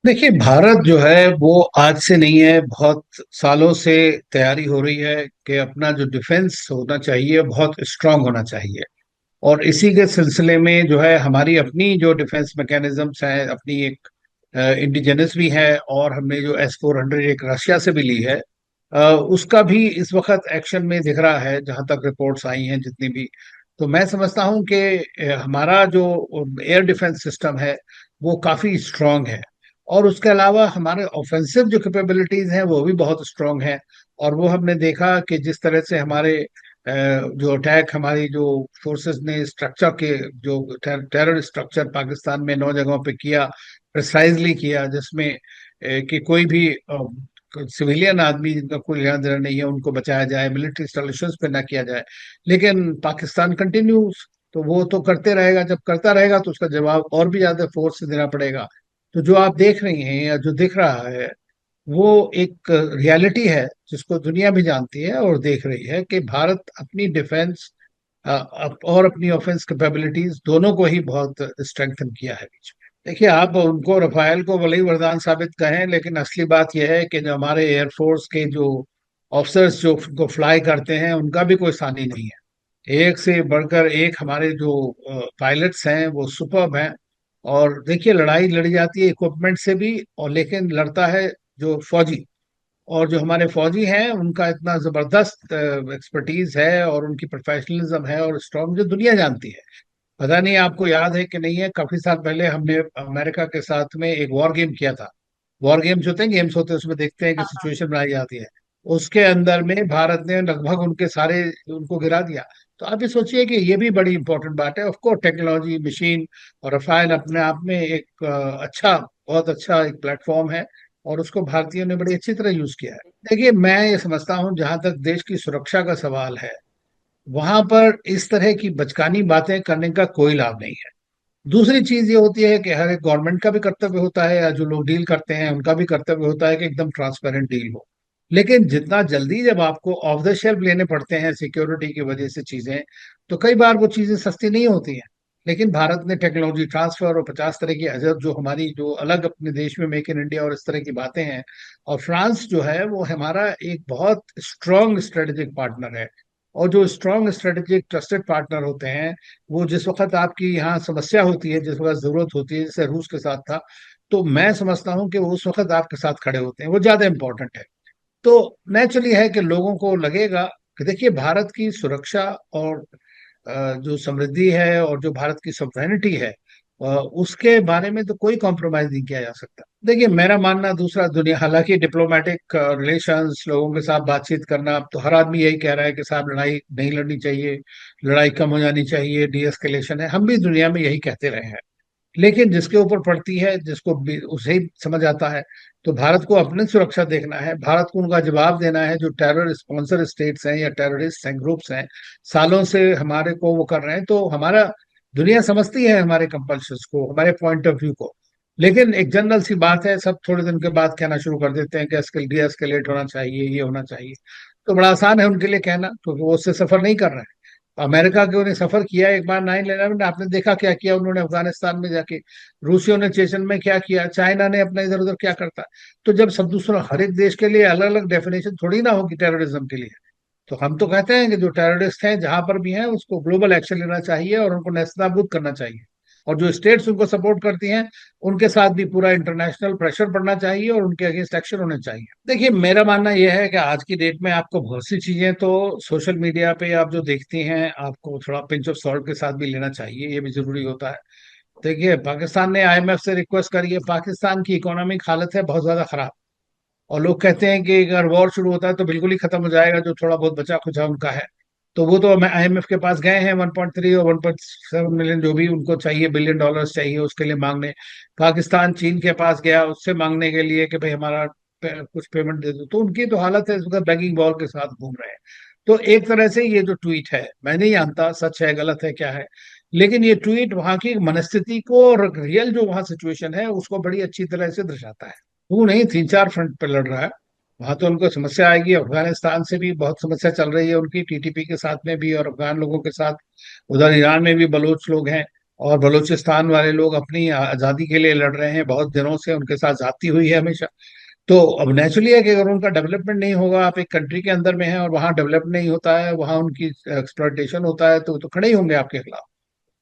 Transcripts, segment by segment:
देखिए, भारत जो है वो आज से नहीं है, बहुत सालों से तैयारी हो रही है कि अपना जो डिफेंस होना चाहिए बहुत स्ट्रांग होना चाहिए। और इसी के सिलसिले में जो है हमारी अपनी जो डिफेंस मैकेनिज्म्स हैं, अपनी एक इंडिजिनस भी है, और हमने जो S-400 एक रशिया से भी ली है। उसका भी इस वक्त एक्शन में दिख रहा है, जहां तक रिपोर्ट्स आई हैं जितनी भी। तो मैं समझता हूं कि हमारा जो एयर डिफेंस सिस्टम है वो काफी स्ट्रांग है। और उसके अलावा हमारे ऑफेंसिव जो कैपेबिलिटीज हैं वो भी बहुत स्ट्रांग है। और वो हमने देखा कि जिस तरह से हमारे जो अटैक हमारी जो फोर्सेस ने स्ट्रक्चर के जो टेरर स्ट्रक्चर पाकिस्तान में 9 जगहों पे किया, प्रिसाइजली किया, जिसमें कि कोई भी सिविलियन आदमी जिनका कोई लेना देना नहीं है उनको बचाया जाए, मिलिट्री इंस्टॉलेशंस पे ना किया जाए। लेकिन पाकिस्तान कंटिन्यूज, तो वो तो करते रहेगा। जब करता रहेगा तो उसका जवाब और भी ज्यादा फोर्स से देना पड़ेगा। तो जो आप देख रही हैं या जो दिख रहा है वो एक रियलिटी है जिसको दुनिया भी जानती है और देख रही है कि भारत अपनी डिफेंस और अपनी ऑफेंस कैपेबिलिटीज दोनों को ही बहुत स्ट्रेंथन किया है बीच में। देखिए, आप उनको रफाल को भले ही वरदान साबित कहें, लेकिन असली बात यह है कि जो हमारे एयरफोर्स के जो ऑफिसर्स जो उनको फ्लाई करते हैं उनका भी कोई सानी नहीं है। एक से बढ़कर एक हमारे जो पायलट्स हैं वो सुपर्ब हैं। और देखिए, लड़ाई लड़ी जाती है इक्विपमेंट से भी, और लेकिन लड़ता है जो फौजी। और जो हमारे फौजी हैं उनका इतना जबरदस्त एक्सपर्टीज है और उनकी प्रोफेशनलिज्म है और स्ट्रॉन्ग, जो दुनिया जानती है। पता नहीं आपको याद है कि नहीं है, काफी साल पहले हमने अमेरिका के साथ में एक वॉर गेम किया था। वॉर गेम्स होते हैं, गेम्स होते हैं, उसमें देखते हैं कि सिचुएशन बनाई जाती है। उसके अंदर में भारत ने लगभग उनके सारे उनको गिरा दिया। तो आप ये सोचिए कि ये भी बड़ी इंपॉर्टेंट बात है। ऑफ कोर्स टेक्नोलॉजी, मशीन और रफाल अपने आप में एक अच्छा, बहुत अच्छा एक प्लेटफॉर्म है। और उसको भारतीयों ने बड़ी अच्छी तरह यूज किया है। देखिए, मैं ये समझता हूँ जहां तक देश की सुरक्षा का सवाल है, वहां पर इस तरह की बचकानी बातें करने का कोई लाभ नहीं है। दूसरी चीज ये होती है कि हर एक गवर्नमेंट का भी कर्तव्य होता है, या जो लोग डील करते हैं उनका भी कर्तव्य होता है कि एकदम ट्रांसपेरेंट डील हो। लेकिन जितना जल्दी जब आपको ऑफ द शेल्फ लेने पड़ते हैं सिक्योरिटी की वजह से चीजें, तो कई बार वो चीजें सस्ती नहीं होती हैं। लेकिन भारत ने टेक्नोलॉजी ट्रांसफर और 50 तरह की अजब जो हमारी जो अलग अपने देश में मेक इन इंडिया और इस तरह की बातें हैं। और फ्रांस जो है वो हमारा एक बहुत स्ट्रांग स्ट्रेटेजिक पार्टनर है। और जो स्ट्रांग स्ट्रेटेजिक ट्रस्टेड पार्टनर होते हैं, वो जिस वक्त आपकी यहाँ समस्या होती है, जिस वक्त जरूरत होती है, जैसे रूस के साथ था, तो मैं समझता हूँ कि वो उस वक्त आपके साथ खड़े होते हैं, वो ज्यादा इंपॉर्टेंट है। तो नेचुरली है कि लोगों को लगेगा कि देखिए, भारत की सुरक्षा और जो समृद्धि है और जो भारत की सॉवरेनिटी है, उसके बारे में तो कोई कॉम्प्रोमाइज नहीं किया जा सकता। देखिए, मेरा मानना दूसरा, दुनिया हालांकि डिप्लोमेटिक रिलेशंस, लोगों के साथ बातचीत करना, अब तो हर आदमी यही कह रहा है कि साहब लड़ाई नहीं लड़नी चाहिए, लड़ाई कम हो जानी चाहिए, डी एस्केलेशन है, हम भी दुनिया में यही कहते रहे हैं। लेकिन जिसके ऊपर पड़ती है, जिसको उसे ही समझ आता है। तो भारत को अपनी सुरक्षा देखना है, भारत को उनका जवाब देना है जो टेरर स्पॉन्सर स्टेट्स हैं या टेररिस्ट हैं, ग्रुप्स हैं, सालों से हमारे को वो कर रहे हैं। तो हमारा, दुनिया समझती है हमारे कंपल्शंस को, हमारे पॉइंट ऑफ व्यू को। लेकिन एक जनरल सी बात है, सब थोड़े दिन के बाद कहना शुरू कर देते हैं कि डी एस्केलेट होना चाहिए, ये होना चाहिए। तो बड़ा आसान है उनके लिए कहना, क्योंकि वो उससे सफर नहीं कर रहे हैं। अमेरिका के उन्हें सफर किया एक बार 9/11 में, आपने देखा क्या किया उन्होंने अफगानिस्तान में जाके। रूसियों ने चेचन में क्या किया, चाइना ने अपना इधर उधर क्या करता है। तो जब सब दूसरा, हर एक देश के लिए अलग अलग डेफिनेशन थोड़ी ना होगी टेररिज्म के लिए। तो हम तो कहते हैं कि जो टेररिस्ट हैं जहां पर भी हैं उसको ग्लोबल एक्शन लेना चाहिए और उनको नेस्तनाबूद करना चाहिए। और जो स्टेट्स उनको सपोर्ट करती हैं उनके साथ भी पूरा इंटरनेशनल प्रेशर पड़ना चाहिए और उनके अगेंस्ट एक्शन होने चाहिए। देखिए, मेरा मानना यह है कि आज की डेट में आपको बहुत सी चीजें तो सोशल मीडिया पे आप जो देखती हैं, आपको थोड़ा पिंच ऑफ सॉल्ट के साथ भी लेना चाहिए, ये भी जरूरी होता है। देखिए, पाकिस्तान ने IMF से रिक्वेस्ट करी है, पाकिस्तान की इकोनॉमिक हालत है बहुत ज्यादा खराब। और लोग कहते हैं कि अगर वॉर शुरू होता है तो बिल्कुल ही खत्म हो जाएगा जो थोड़ा बहुत बचा खुचा उनका है। तो वो तो IMF के पास गए हैं, 1.3 और 1.7 मिलियन जो भी उनको चाहिए, बिलियन डॉलर्स चाहिए उसके लिए मांगने। पाकिस्तान चीन के पास गया उससे मांगने के लिए कि भाई हमारा कुछ पेमेंट दे दो। तो उनकी तो हालत है इस वक्त बैगिंग बॉल के साथ घूम रहे हैं। तो एक तरह से ये जो ट्वीट है, मैं नहीं जानता सच है गलत है क्या है, लेकिन ये ट्वीट वहां की मनस्थिति को और रियल जो वहां सिचुएशन है उसको बड़ी अच्छी तरह से दर्शाता है। वो नहीं, 3-4 फ्रंट पे लड़ रहा है। वहां तो उनको समस्या आएगी, अफगानिस्तान से भी बहुत समस्या चल रही है उनकी, TTP के साथ में भी और अफगान लोगों के साथ। उधर ईरान में भी बलोच लोग हैं। और बलूचिस्तान वाले लोग अपनी आजादी के लिए लड़ रहे हैं बहुत दिनों से, उनके साथ जाती हुई है हमेशा। तो अब नेचुरली है कि अगर उनका डेवलपमेंट नहीं होगा, आप एक कंट्री के अंदर में है और वहां डेवलप नहीं होता है, वहां उनकी एक्सप्लॉइटेशन होता है, तो खड़े ही होंगे आपके खिलाफ।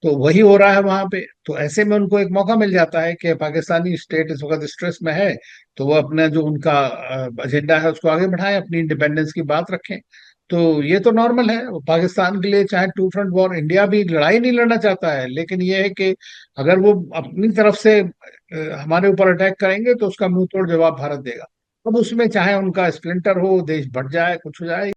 तो वही हो रहा है वहां पे। तो ऐसे में उनको एक मौका मिल जाता है कि पाकिस्तानी स्टेट इस वक्त स्ट्रेस में है, तो वो अपना जो उनका एजेंडा है उसको आगे बढ़ाएं, अपनी इंडिपेंडेंस की बात रखें। तो ये तो नॉर्मल है। वो पाकिस्तान के लिए चाहे टू फ्रंट वॉर, इंडिया भी लड़ाई नहीं लड़ना चाहता है, लेकिन ये है कि अगर वो अपनी तरफ से हमारे ऊपर अटैक करेंगे तो उसका मुंह तोड़ जवाब भारत देगा। अब उसमें चाहे उनका स्प्लिंटर हो, देश बढ़ जाए, कुछ हो जाए।